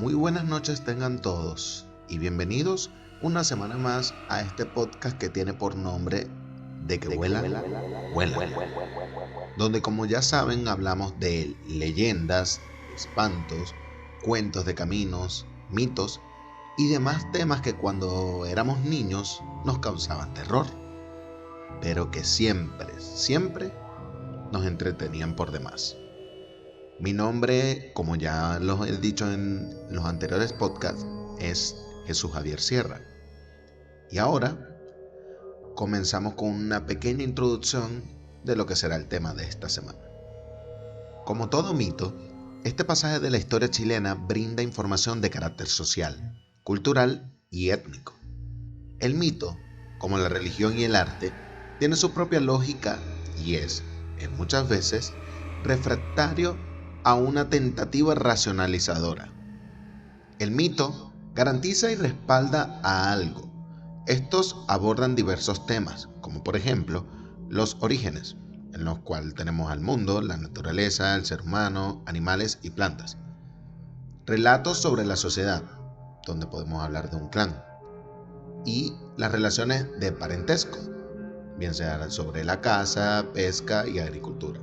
Muy buenas noches tengan todos y bienvenidos una semana más a este podcast que tiene por nombre De que vuelan, vuelan, donde como ya saben hablamos de leyendas, espantos, cuentos de caminos, mitos y demás temas que cuando éramos niños nos causaban terror, pero que siempre nos entretenían por demás. Mi nombre, como ya los he dicho en los anteriores podcasts, es Jesús Javier Sierra. Y ahora comenzamos con una pequeña introducción de lo que será el tema de esta semana. Como todo mito, este pasaje de la historia chilena brinda información de carácter social, cultural y étnico. El mito, como la religión y el arte, tiene su propia lógica y es, en muchas veces, refractario a una tentativa racionalizadora. El mito garantiza y respalda a algo. Estos abordan diversos temas, como por ejemplo los orígenes, en los cuales tenemos al mundo, la naturaleza, el ser humano, animales y plantas. Relatos sobre la sociedad, donde podemos hablar de un clan. Y las relaciones de parentesco, bien sea sobre la caza, pesca y agricultura.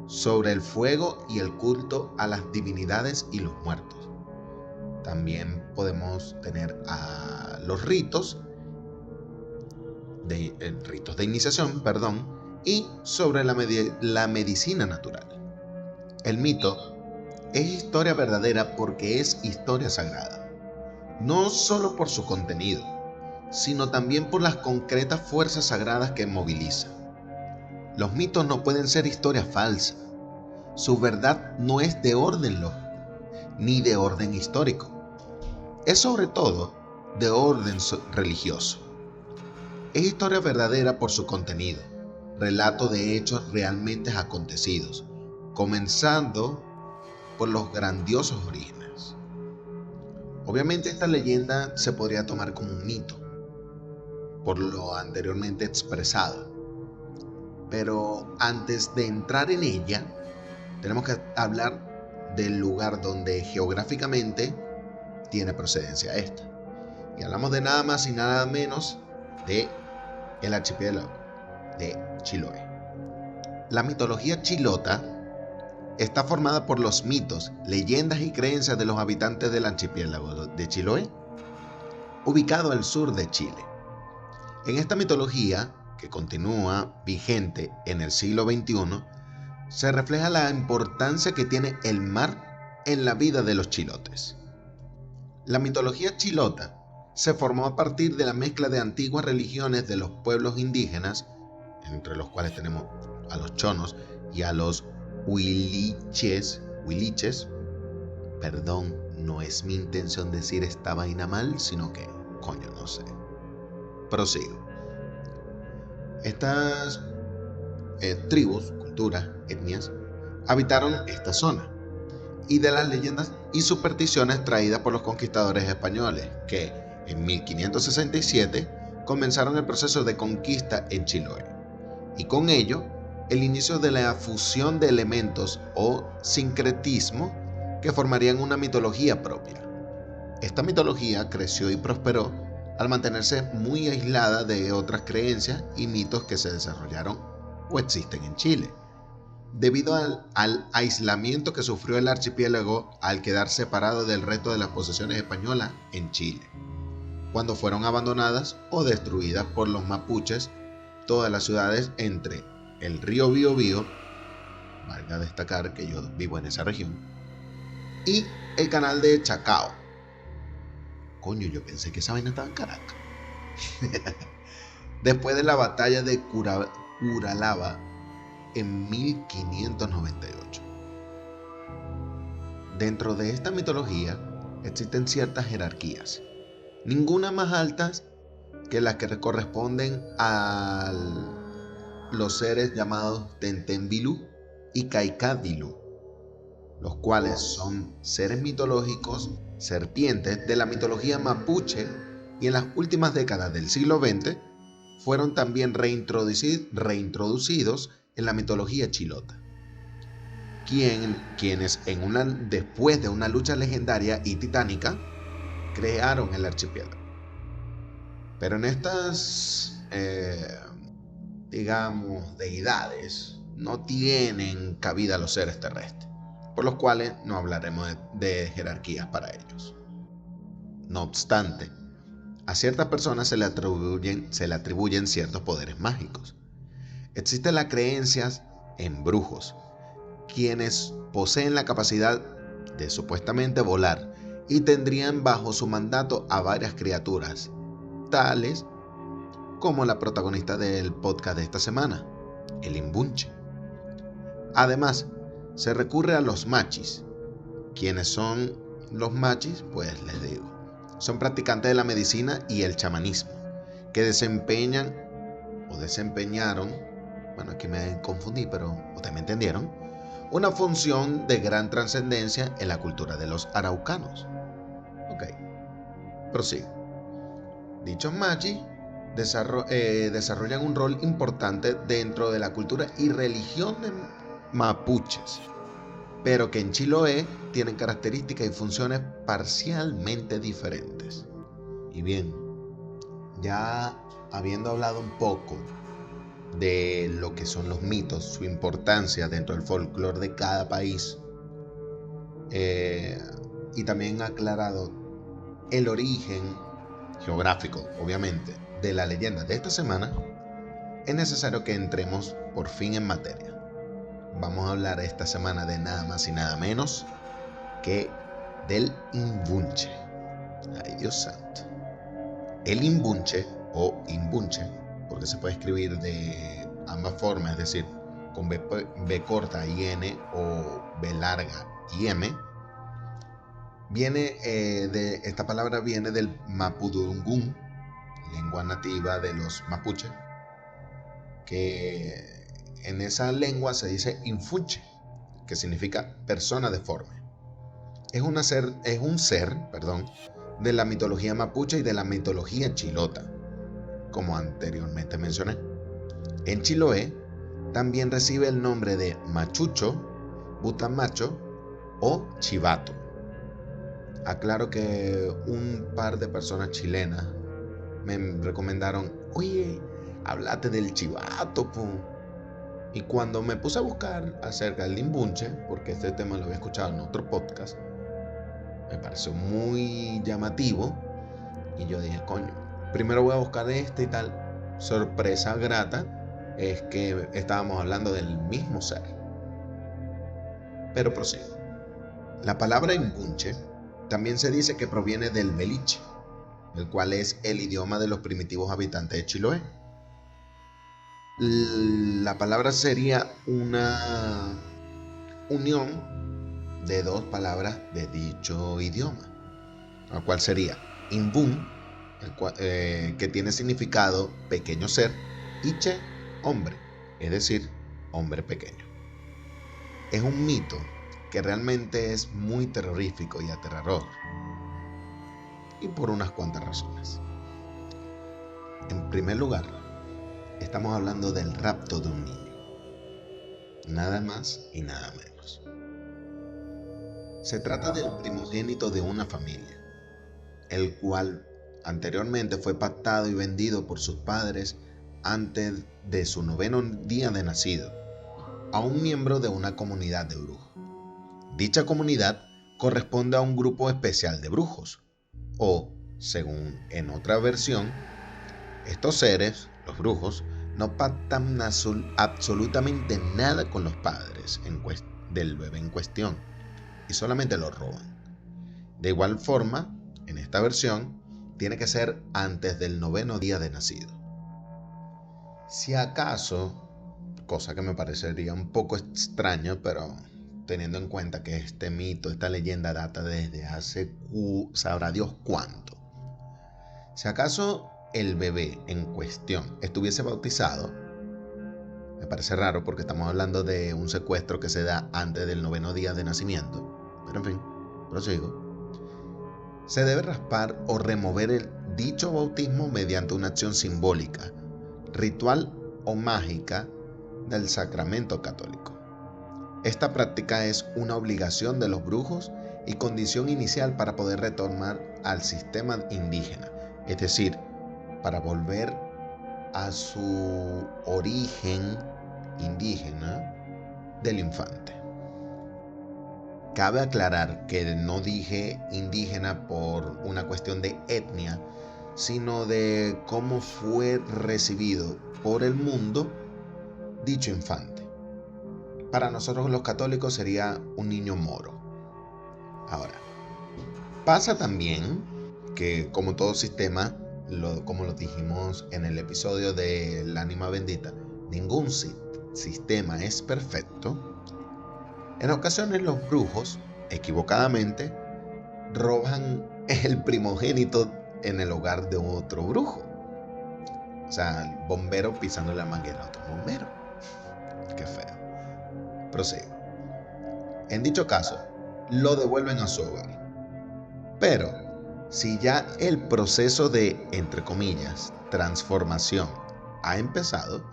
Sobre el fuego y el culto a las divinidades y los muertos. También podemos tener a los ritos de iniciación, y sobre la medicina natural. El mito es historia verdadera porque es historia sagrada, no solo por su contenido, sino también por las concretas fuerzas sagradas que movilizan. Los mitos no pueden ser historias falsas. Su verdad no es de orden lógico, ni de orden histórico. Es sobre todo de orden religioso. Es historia verdadera por su contenido, relato de hechos realmente acontecidos, comenzando por los grandiosos orígenes. Obviamente esta leyenda se podría tomar como un mito, por lo anteriormente expresado. Pero antes de entrar en ella, tenemos que hablar del lugar donde geográficamente tiene procedencia esta. Y hablamos de nada más y nada menos de el archipiélago de Chiloé. La mitología chilota está formada por los mitos, leyendas y creencias de los habitantes del archipiélago de Chiloé, ubicado al sur de Chile. En esta mitología, que continúa vigente en el siglo XXI, se refleja la importancia que tiene el mar en la vida de los chilotes. La mitología chilota se formó a partir de la mezcla de antiguas religiones de los pueblos indígenas, entre los cuales tenemos a los chonos y a los huiliches. Perdón, no es mi intención decir esta vaina mal, sino que, no sé. Prosigo. Estas tribus, culturas, etnias, habitaron esta zona, y de las leyendas y supersticiones traídas por los conquistadores españoles, que en 1567 comenzaron el proceso de conquista en Chiloé, y con ello el inicio de la fusión de elementos o sincretismo que formarían una mitología propia. Esta mitología creció y prosperó al mantenerse muy aislada de otras creencias y mitos que se desarrollaron o existen en Chile, debido al aislamiento que sufrió el archipiélago al quedar separado del resto de las posesiones españolas en Chile, cuando fueron abandonadas o destruidas por los mapuches todas las ciudades entre el río Biobío, valga destacar que yo vivo en esa región, y el canal de Chacao. Yo pensé que esa vaina estaba en Caracas. Después de la batalla de Curalaba en 1598. Dentro de esta mitología existen ciertas jerarquías, ninguna más altas que las que corresponden a los seres llamados Tentembilú y Caicadilú, los cuales son seres mitológicos, serpientes de la mitología mapuche, y en las últimas décadas del siglo XX fueron también reintroducidos en la mitología chilota. quienes después de una lucha legendaria y titánica crearon el archipiélago. Pero en estas, digamos, deidades no tienen cabida los seres terrestres, por los cuales no hablaremos de jerarquías para ellos. No obstante, a ciertas personas se le atribuyen ciertos poderes mágicos. Existe la creencia en brujos, quienes poseen la capacidad de supuestamente volar y tendrían bajo su mandato a varias criaturas, tales como la protagonista del podcast de esta semana, el Imbunche. Además, se recurre a los machis. ¿Quiénes son los machis? Pues les digo. Son practicantes de la medicina y el chamanismo, que desempeñaron, bueno, aquí me confundí, pero ustedes me entendieron, una función de gran trascendencia en la cultura de los araucanos. Ok, prosigo. Dichos machis desarrollan un rol importante dentro de la cultura y religión de mapuches, pero que en Chiloé tienen características y funciones parcialmente diferentes. Y bien, ya habiendo hablado un poco de lo que son los mitos, su importancia dentro del folclore de cada país, y también aclarado el origen geográfico, obviamente, de la leyenda de esta semana, es necesario que entremos por fin en materia. Vamos a hablar esta semana de nada más y nada menos que del Imbunche. Ay, Dios santo. El Imbunche o Imbunche, porque se puede escribir de ambas formas, es decir, con B corta y N o B larga y M, esta palabra viene del mapudungún, lengua nativa de los mapuches, que en esa lengua se dice infunche, que significa persona deforme. Es un ser de la mitología mapuche y de la mitología chilota, como anteriormente mencioné. En Chiloé también recibe el nombre de machucho, butamacho o chivato. Aclaro que un par de personas chilenas me recomendaron, oye, háblate del chivato, po. Y cuando me puse a buscar acerca del Imbunche, porque este tema lo había escuchado en otro podcast, me pareció muy llamativo y yo dije, coño, primero voy a buscar este y tal. Sorpresa grata es que estábamos hablando del mismo ser. Pero prosigo. La palabra Imbunche también se dice que proviene del beliche, el cual es el idioma de los primitivos habitantes de Chiloé. La palabra sería una unión de dos palabras de dicho idioma, la cual sería Imbun, que tiene significado pequeño ser, y Che, hombre, es decir, hombre pequeño. Es un mito que realmente es muy terrorífico y aterrador, y por unas cuantas razones. En primer lugar, estamos hablando del rapto de un niño, nada más y nada menos. Se trata del primogénito de una familia, el cual anteriormente fue pactado y vendido por sus padres antes de su 9º día de nacido a un miembro de una comunidad de brujos. Dicha comunidad corresponde a un grupo especial de brujos, o, según en otra versión, estos seres, los brujos, no pactan absolutamente nada con los padres del bebé en cuestión y solamente lo roban. De igual forma, en esta versión, tiene que ser antes del 9º día de nacido. Si acaso, cosa que me parecería un poco extraño, pero teniendo en cuenta que este mito, esta leyenda data desde hace sabrá Dios cuánto. Si acaso el bebé en cuestión estuviese bautizado, me parece raro porque estamos hablando de un secuestro que se da antes del 9º día de nacimiento, pero en fin, prosigo. Se debe raspar o remover el dicho bautismo mediante una acción simbólica, ritual o mágica del sacramento católico. Esta práctica es una obligación de los brujos y condición inicial para poder retornar al sistema indígena, es decir, para volver a su origen indígena del infante. Cabe aclarar que no dije indígena por una cuestión de etnia, sino de cómo fue recibido por el mundo dicho infante. Para nosotros los católicos sería un niño moro. Ahora, pasa también que como todo sistema, como lo dijimos en el episodio del ánima bendita, ningún sistema es perfecto. En ocasiones los brujos, equivocadamente, roban el primogénito en el hogar de otro brujo. O sea, el bombero pisando la manguera a otro bombero. Qué feo. Prosigo. En dicho caso, lo devuelven a su hogar. Pero, si ya el proceso de, entre comillas, transformación ha empezado,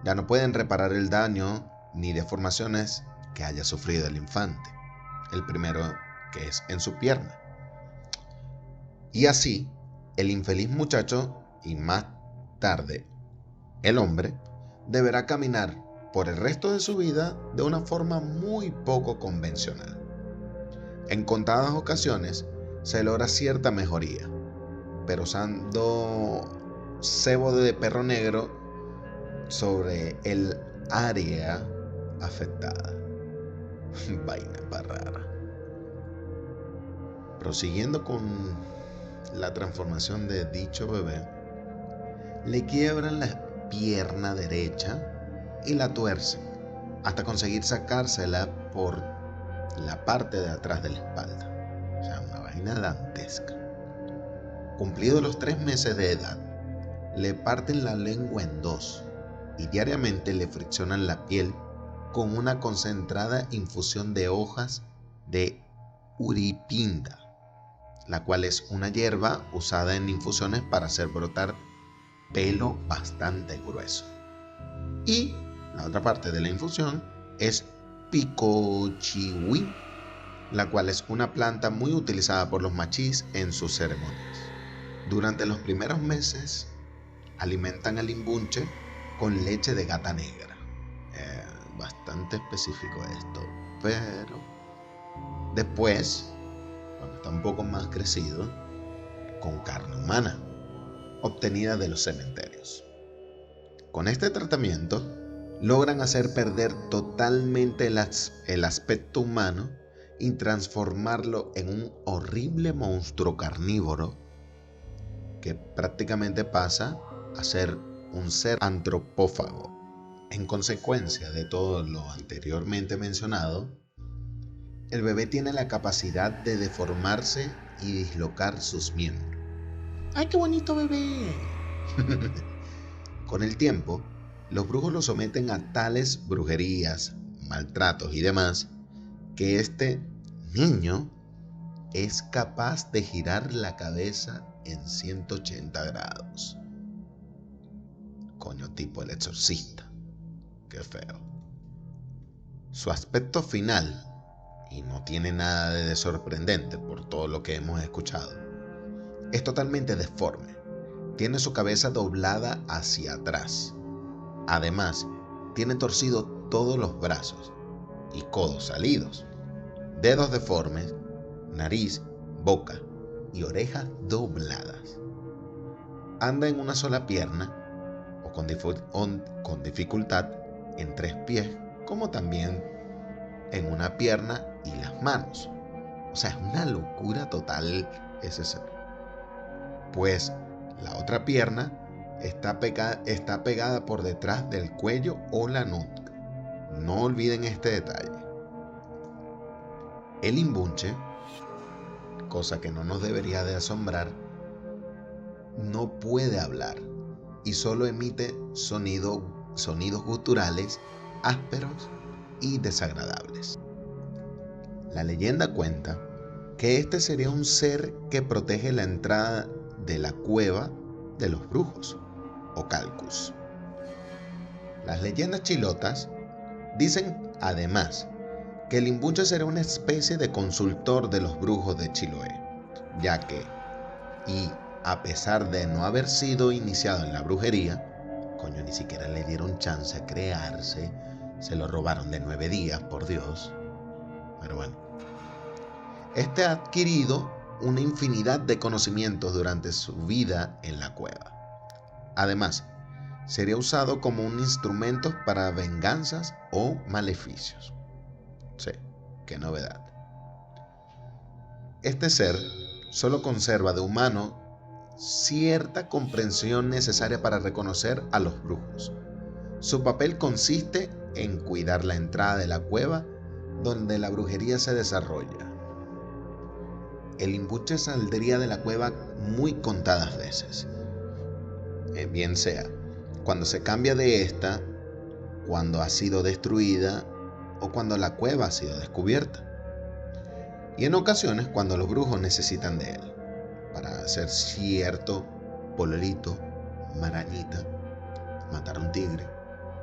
ya no pueden reparar el daño ni deformaciones que haya sufrido el infante. El primero, que es en su pierna. Y así, el infeliz muchacho, y más tarde el hombre, deberá caminar por el resto de su vida de una forma muy poco convencional. En contadas ocasiones se logra cierta mejoría, pero usando cebo de perro negro sobre el área afectada. Vaina para rara. Prosiguiendo con la transformación de dicho bebé, le quiebran la pierna derecha y la tuercen hasta conseguir sacársela por la parte de atrás de la espalda. O sea, una vaina dantesca. Cumplidos los 3 meses de edad, le parten la lengua en dos y diariamente le friccionan la piel con una concentrada infusión de hojas de uripinda, la cual es una hierba usada en infusiones para hacer brotar pelo bastante grueso. Y la otra parte de la infusión es picochihui, la cual es una planta muy utilizada por los machís en sus ceremonias. Durante los primeros meses alimentan al imbunche con leche de gata negra. Bastante específico esto, pero después, cuando está un poco más crecido, con carne humana, obtenida de los cementerios. Con este tratamiento, logran hacer perder totalmente el aspecto humano y transformarlo en un horrible monstruo carnívoro que prácticamente pasa a ser un ser antropófago. En consecuencia de todo lo anteriormente mencionado, el bebé tiene la capacidad de deformarse y dislocar sus miembros. ¡Ay, qué bonito bebé! Con el tiempo, los brujos lo someten a tales brujerías, maltratos y demás, que este niño es capaz de girar la cabeza en 180 grados. Coño, tipo el exorcista. Qué feo. Su aspecto final, y no tiene nada de sorprendente por todo lo que hemos escuchado, es totalmente deforme. Tiene su cabeza doblada hacia atrás. Además, tiene torcidos todos los brazos y codos salidos, dedos deformes, nariz, boca y orejas dobladas. Anda en una sola pierna o con dificultad en 3 pies, como también en una pierna y las manos. O sea, es una locura total ese ser. Pues la otra pierna está pegada por detrás del cuello o la nuca. No olviden este detalle. El imbunche, cosa que no nos debería de asombrar, no puede hablar y solo emite sonidos guturales ásperos y desagradables. La leyenda cuenta que este sería un ser que protege la entrada de la cueva de los brujos o calcus. Las leyendas chilotas Dicen, además, que el imbunche será una especie de consultor de los brujos de Chiloé, ya que, y a pesar de no haber sido iniciado en la brujería, coño, ni siquiera le dieron chance a crearse, se lo robaron de 9 días, por Dios. Pero bueno, este ha adquirido una infinidad de conocimientos durante su vida en la cueva. Además, sería usado como un instrumento para venganzas o maleficios. Sí, qué novedad. Este ser solo conserva de humano cierta comprensión necesaria para reconocer a los brujos. Su papel consiste en cuidar la entrada de la cueva donde la brujería se desarrolla. El imbunche saldría de la cueva muy contadas veces, bien sea cuando se cambia de esta, cuando ha sido destruida o cuando la cueva ha sido descubierta. Y en ocasiones cuando los brujos necesitan de él para hacer cierto pololito, marañita, matar a un tigre,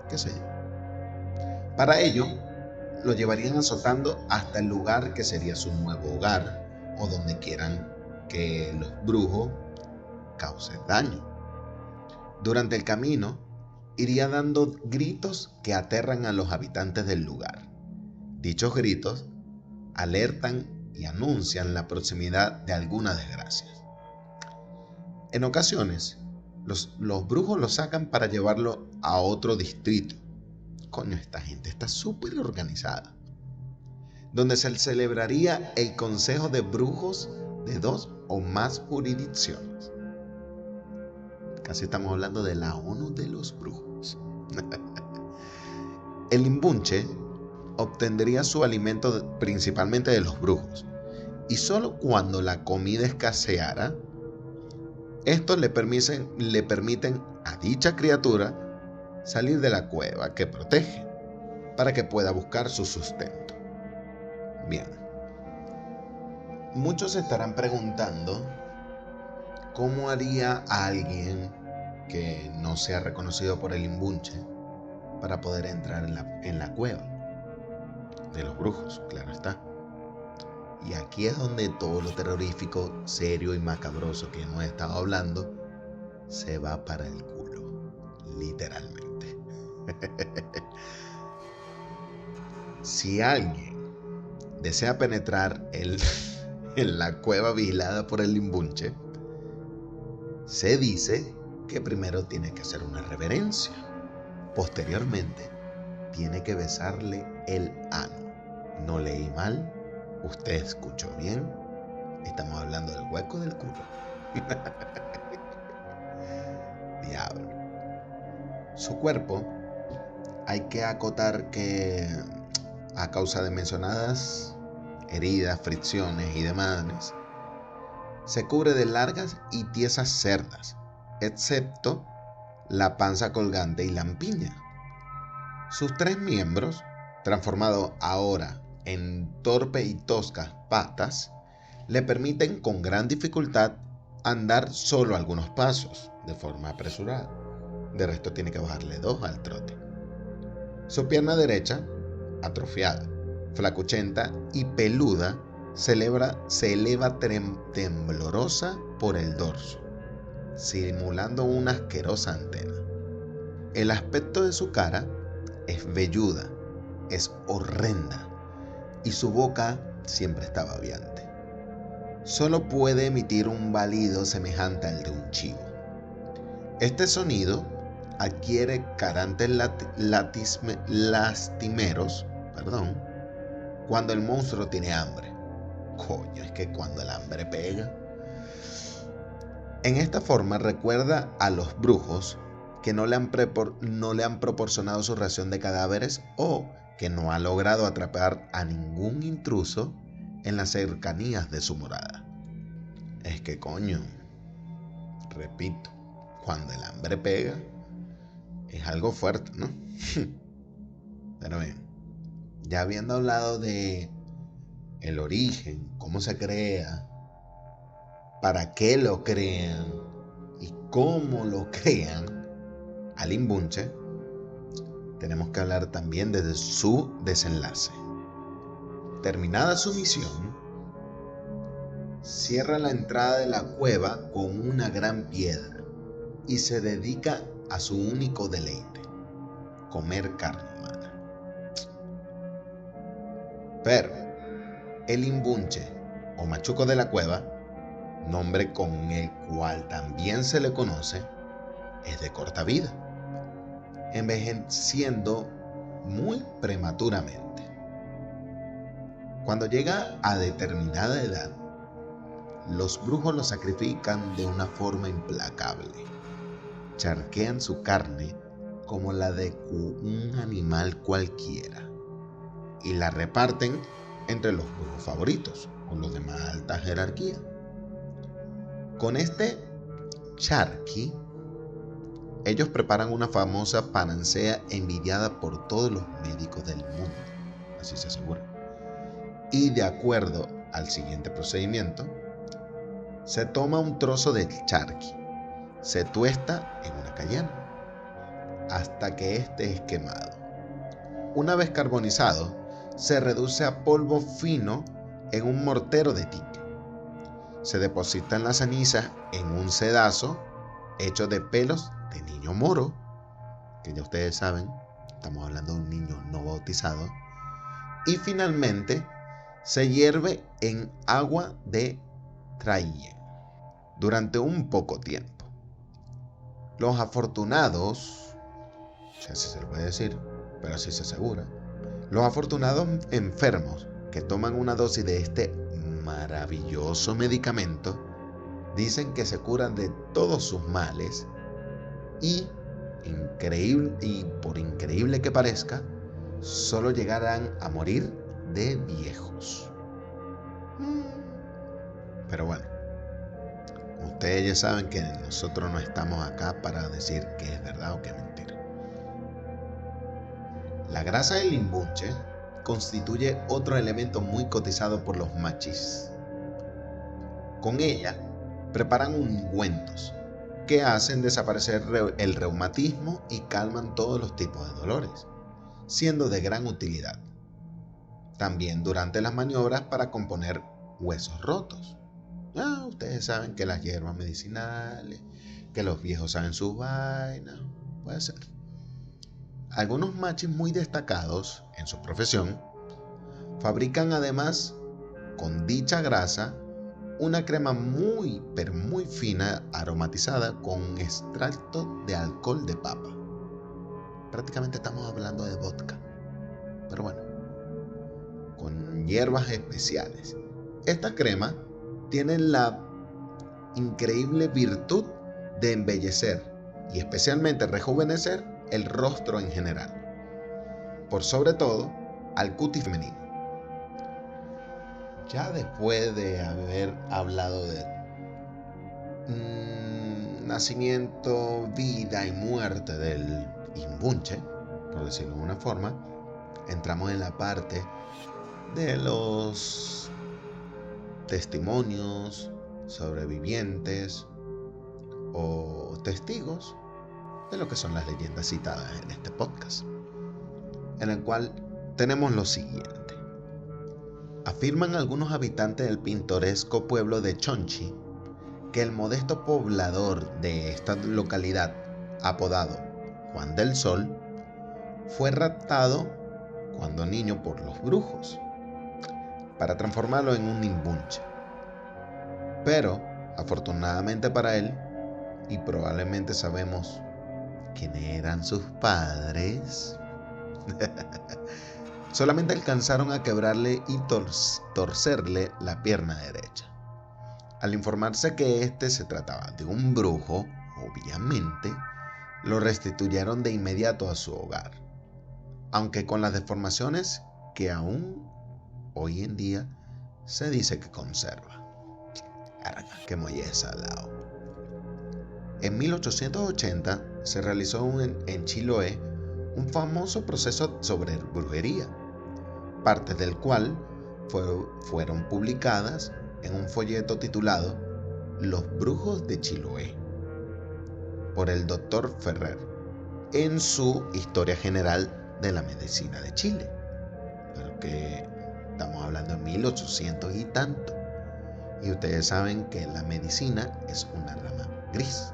qué sé yo. Para ello, lo llevarían azotando hasta el lugar que sería su nuevo hogar o donde quieran que los brujos causen daño. Durante el camino, iría dando gritos que aterran a los habitantes del lugar. Dichos gritos alertan y anuncian la proximidad de alguna desgracia. En ocasiones, los brujos lo sacan para llevarlo a otro distrito. Coño, esta gente está súper organizada. Donde se celebraría el Consejo de Brujos de 2 o más jurisdicciones. Casi estamos hablando de la ONU de los brujos. El imbunche obtendría su alimento principalmente de los brujos. Y solo cuando la comida escaseara, estos le permiten a dicha criatura salir de la cueva que protege para que pueda buscar su sustento. Bien, muchos se estarán preguntando cómo haría alguien que no sea reconocido por el imbunche para poder entrar en la cueva de los brujos, claro está. Y aquí es donde todo lo terrorífico, serio y macabroso que hemos estado hablando se va para el culo, literalmente. Si alguien desea penetrar en la cueva vigilada por el imbunche, se dice que primero tiene que hacer una reverencia. Posteriormente, tiene que besarle el ano. No leí mal, usted escuchó bien. Estamos hablando del hueco del culo. Diablo. Su cuerpo, hay que acotar que a causa de mencionadas heridas, fricciones y demás, se cubre de largas y tiesas cerdas, excepto la panza colgante y lampiña. Sus 3 miembros, transformados ahora en torpe y toscas patas, le permiten con gran dificultad andar solo algunos pasos de forma apresurada. De resto tiene que bajarle 2 al trote. Su pierna derecha, atrofiada, flacuchenta y peluda, se eleva temblorosa por el dorso, simulando una asquerosa antena. El aspecto de su cara es velluda, es horrenda, y su boca siempre está babeante. Solo puede emitir un balido semejante al de un chivo. Este sonido adquiere carantes lastimeros, cuando el monstruo tiene hambre. Coño, es que cuando el hambre pega. En esta forma recuerda a los brujos que no le han proporcionado su ración de cadáveres o que no ha logrado atrapar a ningún intruso en las cercanías de su morada. Es que coño, repito, cuando el hambre pega, es algo fuerte, ¿no? Pero bien, ya habiendo hablado de el origen, cómo se crea, para qué lo crean y cómo lo crean al imbunche, tenemos que hablar también de su desenlace. Terminada su misión, cierra la entrada de la cueva con una gran piedra y se dedica a su único deleite, comer carne humana. Pero el imbunche o machuco de la cueva, nombre con el cual también se le conoce, es de corta vida, envejeciendo muy prematuramente. Cuando llega a determinada edad, los brujos lo sacrifican de una forma implacable. Charquean su carne como la de un animal cualquiera y la reparten entre los brujos favoritos o los de más alta jerarquía. Con este charqui, ellos preparan una famosa panacea envidiada por todos los médicos del mundo, así se asegura. Y de acuerdo al siguiente procedimiento, se toma un trozo del charqui, se tuesta en una cayena hasta que éste es quemado. Una vez carbonizado, se reduce a polvo fino en un mortero de tique. Se depositan las cenizas en un sedazo hecho de pelos de niño moro, que ya ustedes saben, estamos hablando de un niño no bautizado, y finalmente se hierve en agua de traille durante un poco tiempo. Los afortunados, si así se le puede decir, pero así se asegura, los afortunados enfermos que toman una dosis de este maravilloso medicamento dicen que se curan de todos sus males y por increíble que parezca, solo llegarán a morir de viejos. Pero bueno, ustedes ya saben que nosotros no estamos acá para decir qué es verdad o qué es mentira. La grasa del imbunche constituye otro elemento muy cotizado por los machis. Con ella preparan ungüentos que hacen desaparecer el reumatismo y calman todos los tipos de dolores, siendo de gran utilidad. También durante las maniobras para componer huesos rotos. Ustedes saben que las hierbas medicinales, que los viejos saben sus vainas, puede ser. Algunos machis muy destacados en su profesión fabrican además con dicha grasa una crema muy pero muy fina aromatizada con extracto de alcohol de papa. Prácticamente estamos hablando de vodka, pero bueno, con hierbas especiales. Esta crema tiene la increíble virtud de embellecer y especialmente rejuvenecer el rostro en general, por sobre todo al cutis femenino. Ya después de haber hablado de nacimiento, vida y muerte del imbunche, por decirlo de una forma, entramos en la parte de los testimonios, sobrevivientes o testigos de lo que son las leyendas citadas en este podcast, en el cual tenemos lo siguiente. Afirman algunos habitantes del pintoresco pueblo de Chonchi que el modesto poblador de esta localidad, apodado Juan del Sol, fue raptado cuando niño por los brujos para transformarlo en un imbunche. Pero, afortunadamente para él, y probablemente sabemos quiénes eran sus padres, solamente alcanzaron a quebrarle y torcerle la pierna derecha. Al informarse que este se trataba de un brujo, obviamente, lo restituyeron de inmediato a su hogar, aunque con las deformaciones que aún hoy en día se dice que conserva. ¡Qué molleza al lado! En 1880 se realizó en Chiloé un famoso proceso sobre brujería, partes del cual fueron publicadas en un folleto titulado Los brujos de Chiloé, por el Dr. Ferrer, en su Historia General de la Medicina de Chile, pero que estamos hablando de 1800 y tanto. Y ustedes saben que la medicina es una rama gris.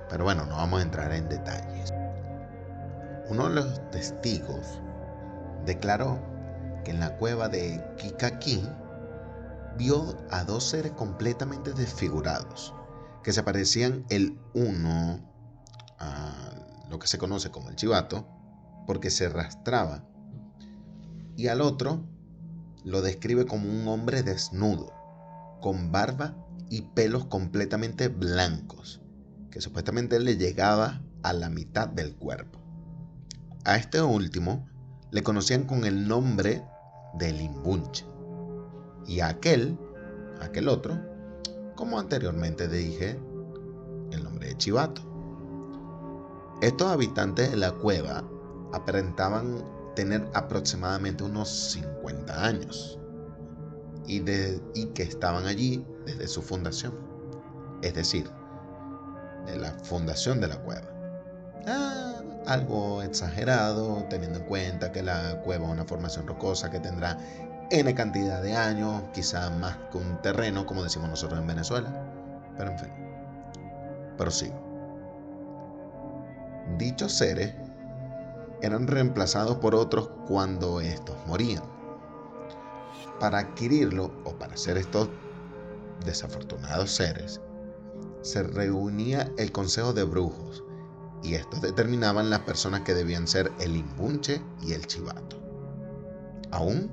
Pero bueno, no vamos a entrar en detalles. Uno de los testigos declaró que en la cueva de Kikaki vio a dos seres completamente desfigurados, que se parecían el uno a lo que se conoce como el chivato, porque se arrastraba, y al otro lo describe como un hombre desnudo, con barba y pelos completamente blancos, que supuestamente le llegaba a la mitad del cuerpo. A este último le conocían con el nombre de Limbunche, y a aquel otro, como anteriormente dije, el nombre de Chivato. Estos habitantes de la cueva aparentaban tener aproximadamente unos 50 años y que estaban allí desde su fundación, es decir, de la fundación de la cueva. Algo exagerado, teniendo en cuenta que la cueva es una formación rocosa que tendrá N cantidad de años, quizá más que un terreno, como decimos nosotros en Venezuela. Pero en fin, prosigo. Dichos seres eran reemplazados por otros cuando estos morían. Para adquirirlo o para ser estos desafortunados seres, se reunía el Consejo de Brujos, y estos determinaban las personas que debían ser el Limbunche y el Chivato, aun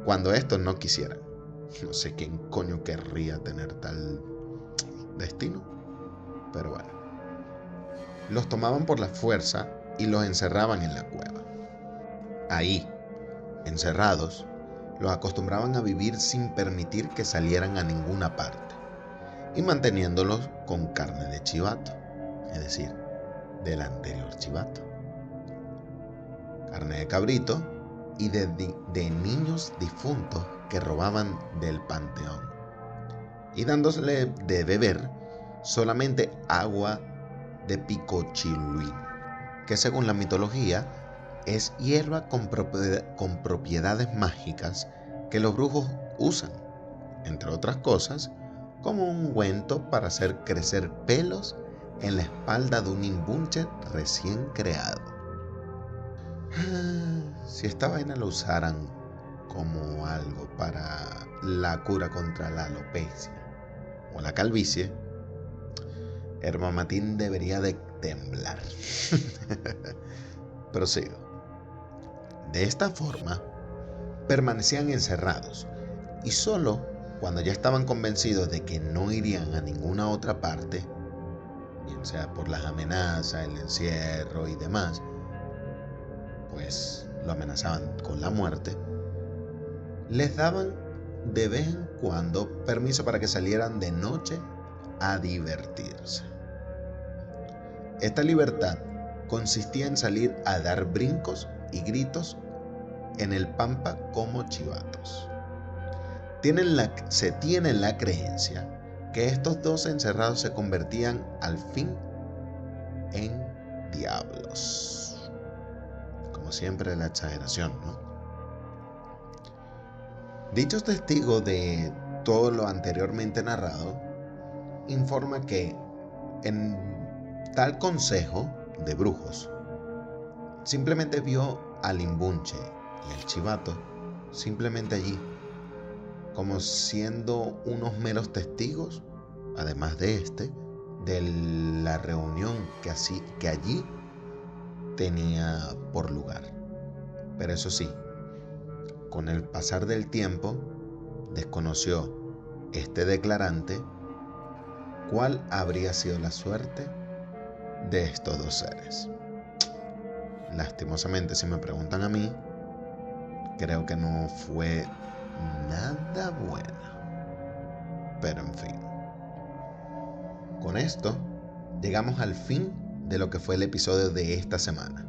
cuando estos no quisieran. No sé quién coño querría tener tal destino, pero bueno. Los tomaban por la fuerza y los encerraban en la cueva. Ahí, encerrados, los acostumbraban a vivir sin permitir que salieran a ninguna parte y manteniéndolos con carne de chivato, es decir, del anterior chivato, carne de cabrito y de niños difuntos que robaban del panteón, y dándole de beber solamente agua de picochiluín, que según la mitología es hierba con propiedades mágicas que los brujos usan, entre otras cosas, como un ungüento para hacer crecer pelos en la espalda de un imbunche recién creado. Si esta vaina lo usaran como algo para la cura contra la alopecia o la calvicie, Hermamatín debería de temblar. Prosigo. De esta forma, permanecían encerrados y solo cuando ya estaban convencidos de que no irían a ninguna otra parte, bien sea por las amenazas, el encierro y demás, pues lo amenazaban con la muerte, les daban de vez en cuando permiso para que salieran de noche a divertirse. Esta libertad consistía en salir a dar brincos y gritos en el pampa como chivatos. Se tiene la creencia que estos dos encerrados se convertían al fin en diablos. Como siempre, la exageración, ¿no? Dichos testigos de todo lo anteriormente narrado informa que en tal consejo de brujos simplemente vio al Limbunche y al Chivato simplemente allí, como siendo unos meros testigos, además de la reunión que allí tenía por lugar. Pero eso sí, con el pasar del tiempo, desconoció este declarante cuál habría sido la suerte de estos dos seres. Lastimosamente, si me preguntan a mí, creo que no fue nada buena. Pero en fin. Con esto, llegamos al fin de lo que fue el episodio de esta semana.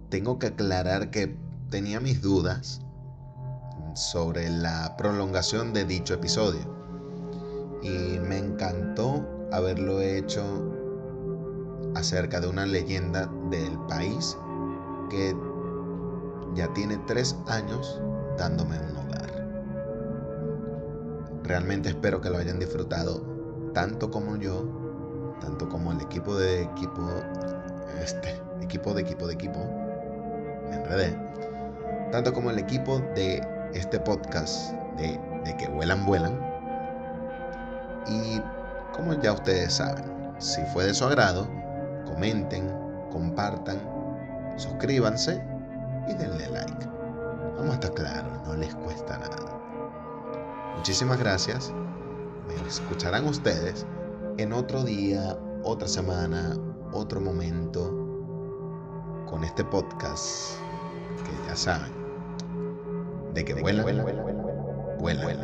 Tengo que aclarar que tenía mis dudas sobre la prolongación de dicho episodio. Y me encantó haberlo hecho acerca de una leyenda del país que ya tiene 3 años dándome un hogar. Realmente espero que lo hayan disfrutado tanto como yo, tanto como el equipo, me enredé, tanto como el equipo de este podcast de Que Vuelan Vuelan. Y como ya ustedes saben, si fue de su agrado, comenten, compartan, suscríbanse y denle like. Vamos a estar claros, no les cuesta nada. Muchísimas gracias. Me escucharán ustedes en otro día, otra semana, otro momento con este podcast que ya saben, de que vuelan, vuelan.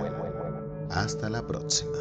Hasta la próxima.